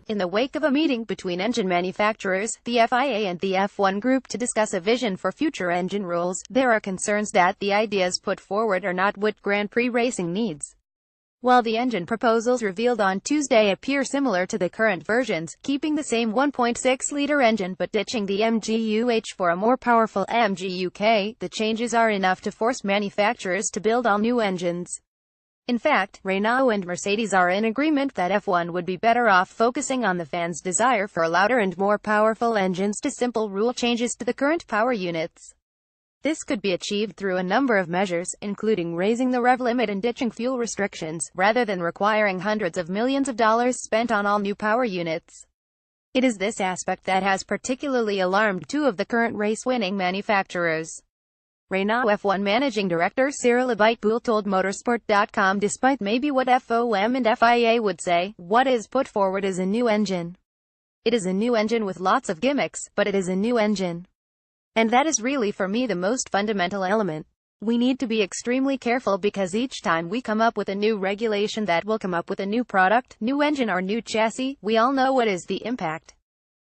In the wake of a meeting between engine manufacturers, the FIA and the F1 Group to discuss a vision for future engine rules, there are concerns that the ideas put forward are not what Grand Prix racing needs. While the engine proposals revealed on Tuesday appear similar to the current versions, keeping the same 1.6-liter engine but ditching the MGU-H for a more powerful MGU-K, the changes are enough to force manufacturers to build all new engines. In fact, Renault and Mercedes are in agreement that F1 would be better off focusing on the fans' desire for louder and more powerful engines to simple rule changes to the current power units. This could be achieved through a number of measures, including raising the rev limit and ditching fuel restrictions, rather than requiring hundreds of millions of dollars spent on all new power units. It is this aspect that has particularly alarmed two of the current race-winning manufacturers. Renault F1 Managing Director Cyril Abiteboul told Motorsport.com, despite maybe what FOM and FIA would say, what is put forward is a new engine. It is a new engine with lots of gimmicks, but it is a new engine. And that is really for me the most fundamental element. We need to be extremely careful because each time we come up with a new regulation that will come up with a new product, new engine or new chassis, we all know what is the impact.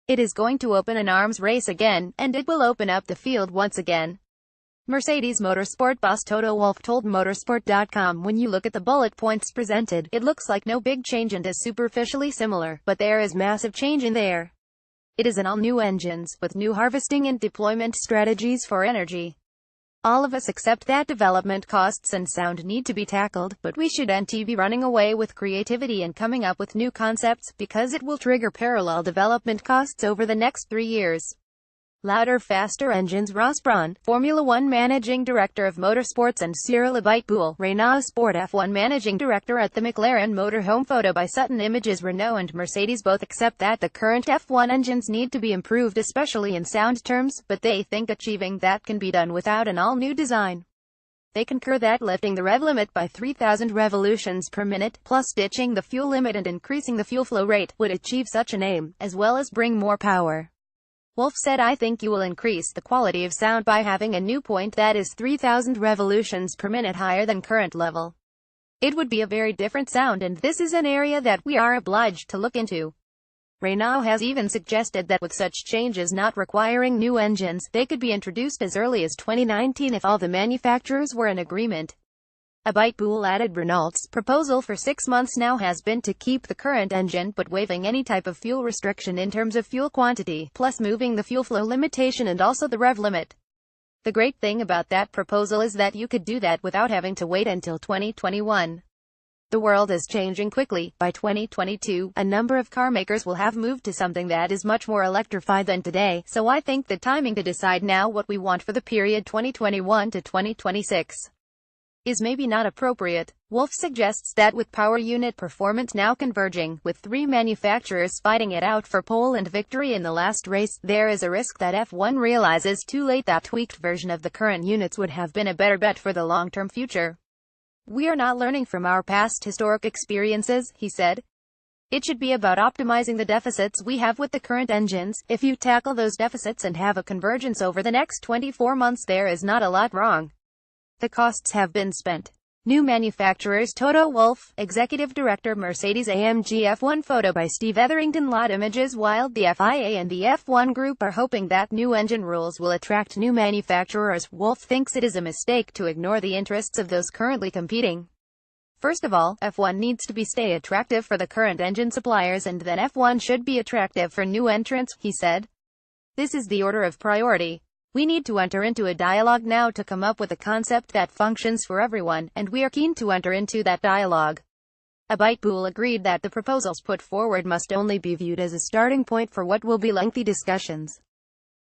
It is going to open an arms race again, and it will open up the field once again. Mercedes Motorsport boss Toto Wolff told Motorsport.com, when you look at the bullet points presented, it looks like no big change and is superficially similar, but there is massive change in there. It is an all-new engines, with new harvesting and deployment strategies for energy. All of us accept that development costs and sound need to be tackled, but we shouldn't be running away with creativity and coming up with new concepts, because it will trigger parallel development costs over the next 3 years. Louder, faster engines. Ross Brawn, Formula One Managing Director of Motorsports, and Cyril Abiteboul, Renault Sport F1 Managing Director at the McLaren Motorhome. Photo by Sutton Images. Renault and Mercedes both accept that the current F1 engines need to be improved, especially in sound terms, but they think achieving that can be done without an all-new design. They concur that lifting the rev limit by 3,000 revolutions per minute, plus ditching the fuel limit and increasing the fuel flow rate, would achieve such an aim, as well as bring more power. Wolff said, I think you will increase the quality of sound by having a new point that is 3,000 revolutions per minute higher than current level. It would be a very different sound, and this is an area that we are obliged to look into. Renault has even suggested that with such changes not requiring new engines, they could be introduced as early as 2019 if all the manufacturers were in agreement. Abiteboul added, Renault's proposal for 6 months now has been to keep the current engine but waiving any type of fuel restriction in terms of fuel quantity, plus moving the fuel flow limitation and also the rev limit. The great thing about that proposal is that you could do that without having to wait until 2021. The world is changing quickly. By 2022, a number of car makers will have moved to something that is much more electrified than today, so I think the timing to decide now what we want for the period 2021 to 2026 is maybe not appropriate. Wolff suggests that with power unit performance now converging, with 3 manufacturers fighting it out for pole and victory in the last race, there is a risk that F1 realizes too late that tweaked version of the current units would have been a better bet for the long-term future. We are not learning from our past historic experiences, he said. It should be about optimizing the deficits we have with the current engines. If you tackle those deficits and have a convergence over the next 24 months, there is not a lot wrong. The costs have been spent. New manufacturers. Toto Wolff, Executive Director Mercedes-AMG F1. Photo by Steve Etherington. Lot Images. While the FIA and the F1 Group are hoping that new engine rules will attract new manufacturers, Wolff thinks it is a mistake to ignore the interests of those currently competing. First of all, F1 needs to stay attractive for the current engine suppliers, and then F1 should be attractive for new entrants, he said. This is the order of priority. We need to enter into a dialogue now to come up with a concept that functions for everyone, and we are keen to enter into that dialogue. Abiteboul agreed that the proposals put forward must only be viewed as a starting point for what will be lengthy discussions.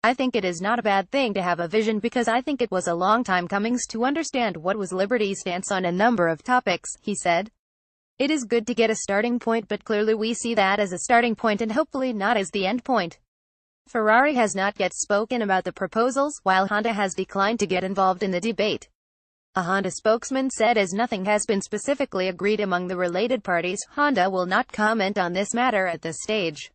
I think it is not a bad thing to have a vision, because I think it was a long time coming to understand what was Liberty's stance on a number of topics, he said. It is good to get a starting point, but clearly we see that as a starting point and hopefully not as the end point. Ferrari has not yet spoken about the proposals, while Honda has declined to get involved in the debate. A Honda spokesman said, as nothing has been specifically agreed among the related parties, Honda will not comment on this matter at this stage.